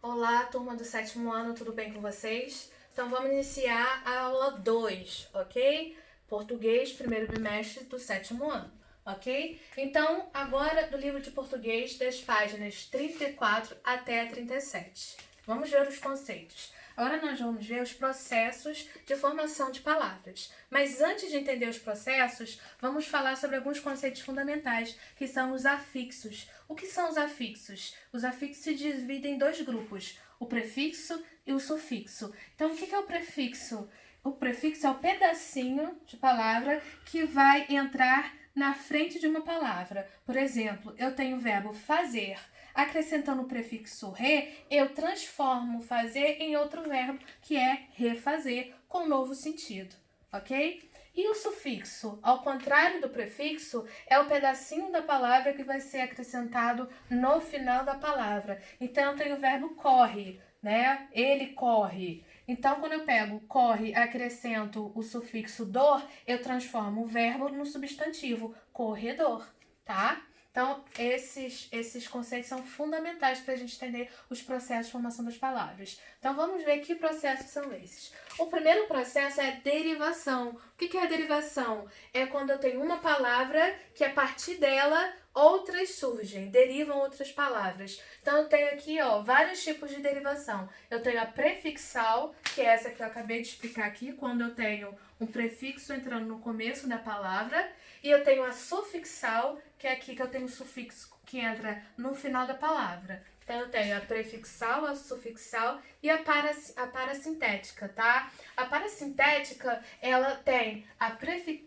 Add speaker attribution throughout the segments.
Speaker 1: Olá, turma do sétimo ano, tudo bem com vocês? Então vamos iniciar a aula 2, ok? Português, primeiro bimestre do sétimo ano, ok? Então, agora do livro de português, das páginas 34 até 37. Vamos ver os conceitos. Agora nós vamos ver os processos de formação de palavras. Mas antes de entender os processos, vamos falar sobre alguns conceitos fundamentais, que são os afixos. O que são os afixos? Os afixos se dividem em dois grupos, o prefixo e o sufixo. Então, o que é o prefixo? O prefixo é o pedacinho de palavra que vai entrar na frente de uma palavra. Por exemplo, eu tenho o verbo fazer. Acrescentando o prefixo re, eu transformo fazer em outro verbo, que é refazer, com novo sentido, ok? E o sufixo, ao contrário do prefixo, é o pedacinho da palavra que vai ser acrescentado no final da palavra. Então, eu tenho o verbo corre, né? Ele corre. Então, quando eu pego corre, acrescento o sufixo dor, eu transformo o verbo no substantivo, corredor, tá? Então, esses conceitos são fundamentais para a gente entender os processos de formação das palavras. Então, vamos ver que processos são esses. O primeiro processo é derivação. O que é a derivação? É quando eu tenho uma palavra que a partir dela outras surgem, derivam outras palavras. Então, eu tenho aqui vários tipos de derivação. Eu tenho a prefixal, que é essa que eu acabei de explicar aqui, quando eu tenho um prefixo entrando no começo da palavra. E eu tenho a sufixal, que é aqui que eu tenho o sufixo que entra no final da palavra. Então, eu tenho a prefixal, a sufixal e a parasintética, tá? A parasintética, ela tem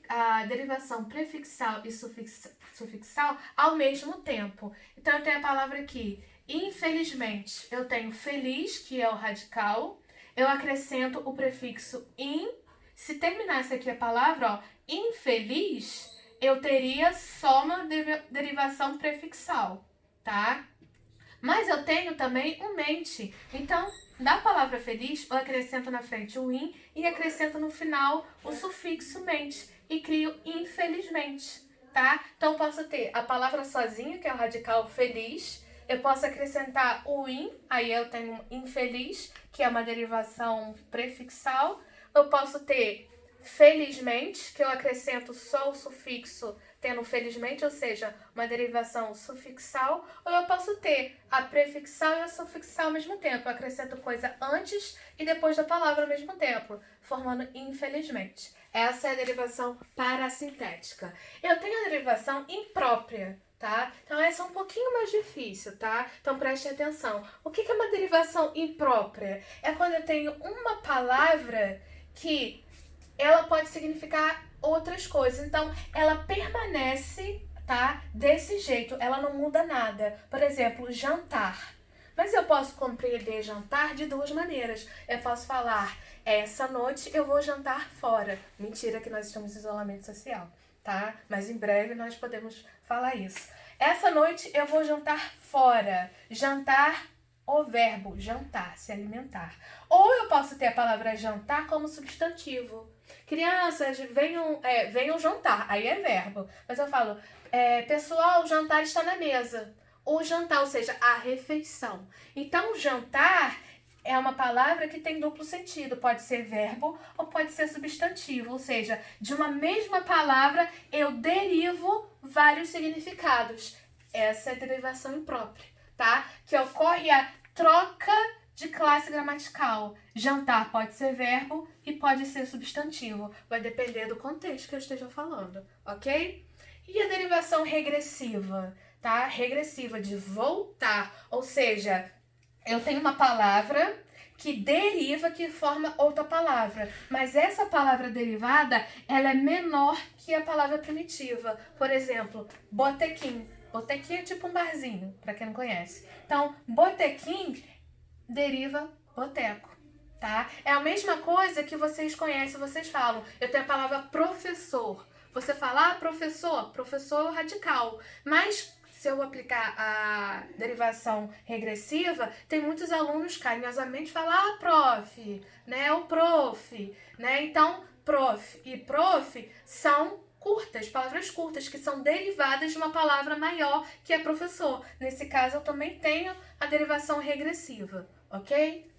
Speaker 1: a derivação prefixal e sufixal ao mesmo tempo. Então, eu tenho a palavra aqui, infelizmente. Eu tenho feliz, que é o radical. Eu acrescento o prefixo in. Se terminasse aqui a palavra, infeliz, eu teria só uma derivação prefixal, tá? Mas eu tenho também o mente. Então, da palavra feliz, eu acrescento na frente o in e acrescento no final o sufixo mente e crio infelizmente, tá? Então, eu posso ter a palavra sozinha, que é o radical feliz. Eu posso acrescentar o in, aí eu tenho infeliz, que é uma derivação prefixal. Eu posso ter felizmente, que eu acrescento só o sufixo tendo felizmente, ou seja, uma derivação sufixal, ou eu posso ter a prefixal e a sufixal ao mesmo tempo. Eu acrescento coisa antes e depois da palavra ao mesmo tempo, formando infelizmente. Essa é a derivação parasintética. Eu tenho a derivação imprópria, tá? Então, essa é um pouquinho mais difícil, tá? Então, prestem atenção. O que é uma derivação imprópria? É quando eu tenho uma palavra que ela pode significar outras coisas. Então, ela permanece, tá? Desse jeito, ela não muda nada. Por exemplo, jantar. Mas eu posso compreender jantar de duas maneiras. Eu posso falar, essa noite eu vou jantar fora. Mentira que nós estamos em isolamento social, tá? Mas em breve nós podemos falar isso. Essa noite eu vou jantar fora. Jantar, o verbo jantar, se alimentar. Ou eu posso ter a palavra jantar como substantivo. Crianças, venham jantar. Aí é verbo. Mas eu falo, pessoal, o jantar está na mesa. O jantar, ou seja, a refeição. Então, jantar é uma palavra que tem duplo sentido. Pode ser verbo ou pode ser substantivo. Ou seja, de uma mesma palavra eu derivo vários significados. Essa é a derivação imprópria, tá? Que ocorre a troca de classe gramatical. Jantar pode ser verbo e pode ser substantivo. Vai depender do contexto que eu esteja falando, ok? E a derivação regressiva, tá? Regressiva de voltar. Ou seja, eu tenho uma palavra que deriva, que forma outra palavra. Mas essa palavra derivada, ela é menor que a palavra primitiva. Por exemplo, botequim. Botequim é tipo um barzinho, para quem não conhece. Então, botequim deriva boteco, tá? É a mesma coisa que vocês conhecem, vocês falam. Eu tenho a palavra professor. Você fala, professor, professor radical. Mas se eu aplicar a derivação regressiva, tem muitos alunos carinhosamente falam, prof, né? O prof, né? Então, prof e prof são curtas, palavras curtas, que são derivadas de uma palavra maior, que é professor. Nesse caso, eu também tenho a derivação regressiva, ok?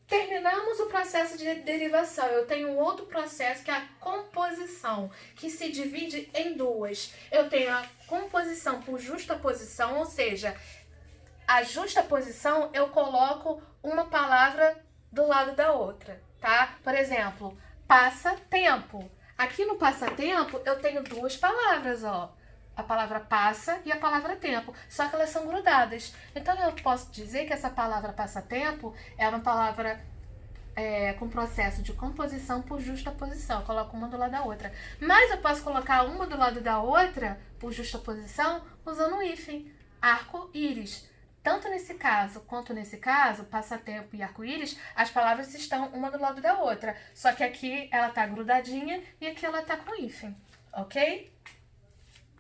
Speaker 1: Terminamos o processo de derivação. Eu tenho um outro processo que é a composição, que se divide em duas. Eu tenho a composição por justaposição, ou seja, a justaposição eu coloco uma palavra do lado da outra, tá? Por exemplo, passatempo. Aqui no passatempo eu tenho duas palavras, ó. A palavra passa e a palavra tempo, só que elas são grudadas. Então eu posso dizer que essa palavra passatempo é uma palavra com processo de composição por justaposição. Eu coloco uma do lado da outra. Mas eu posso colocar uma do lado da outra por justaposição usando o hífen, arco-íris. Tanto nesse caso quanto nesse caso, passatempo e arco-íris, as palavras estão uma do lado da outra. Só que aqui ela tá grudadinha e aqui ela tá com hífen, ok?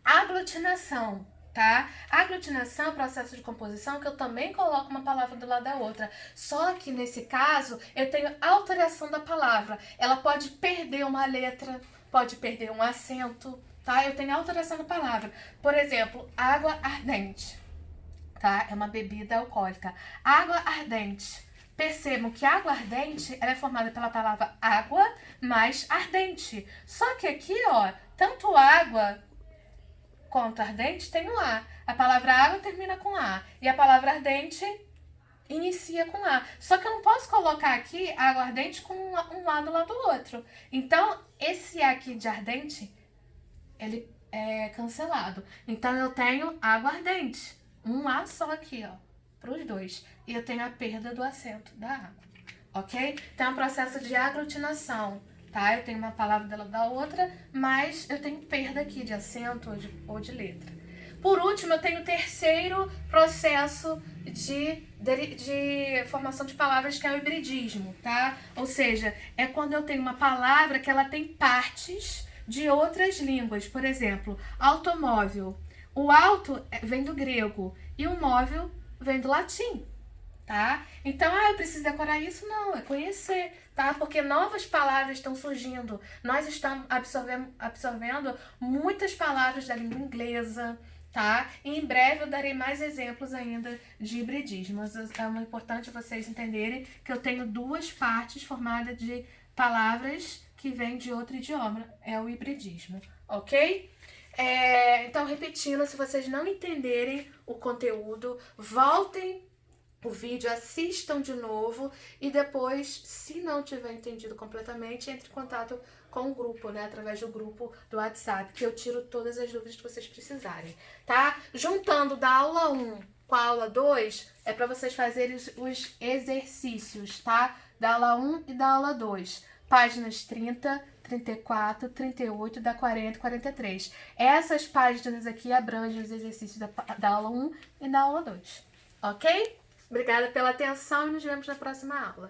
Speaker 1: Aglutinação, tá? Aglutinação é o processo de composição que eu também coloco uma palavra do lado da outra. Só que nesse caso eu tenho alteração da palavra. Ela pode perder uma letra, pode perder um acento, tá? Eu tenho alteração da palavra. Por exemplo, água ardente, tá? É uma bebida alcoólica. Água ardente. Percebam que água ardente ela é formada pela palavra água mais ardente. Só que aqui, ó, tanto água quanto ardente tem um A. A palavra água termina com A. E a palavra ardente inicia com A. Só que eu não posso colocar aqui água ardente com um A do lado do outro. Então, esse A aqui de ardente, ele é cancelado. Então, eu tenho água ardente. Um A só aqui, ó, para os dois. E eu tenho a perda do acento da água. Ok? Então, é um processo de aglutinação. Tá? Eu tenho uma palavra da outra, mas eu tenho perda aqui de acento ou de letra. Por último, eu tenho o terceiro processo de formação de palavras, que é o hibridismo, tá? Ou seja, é quando eu tenho uma palavra que ela tem partes de outras línguas. Por exemplo, automóvel. O auto vem do grego e o móvel vem do latim. Tá? Então, eu preciso decorar isso? Não, é conhecer, tá? Porque novas palavras estão surgindo. Nós estamos absorvendo muitas palavras da língua inglesa, tá? E em breve eu darei mais exemplos ainda de hibridismos. É importante vocês entenderem que eu tenho duas partes formadas de palavras que vêm de outro idioma. É o hibridismo, ok? Então, repetindo, se vocês não entenderem o conteúdo, voltem o vídeo, assistam de novo e depois, se não tiver entendido completamente, entre em contato com o grupo, né? Através do grupo do WhatsApp, que eu tiro todas as dúvidas que vocês precisarem, tá? Juntando da aula 1 com a aula 2, é para vocês fazerem os exercícios, tá? Da aula 1 e da aula 2. Páginas 30, 34, 38, da 40 e 43. Essas páginas aqui abrangem os exercícios da aula 1 e da aula 2, ok? Obrigada pela atenção e nos vemos na próxima aula.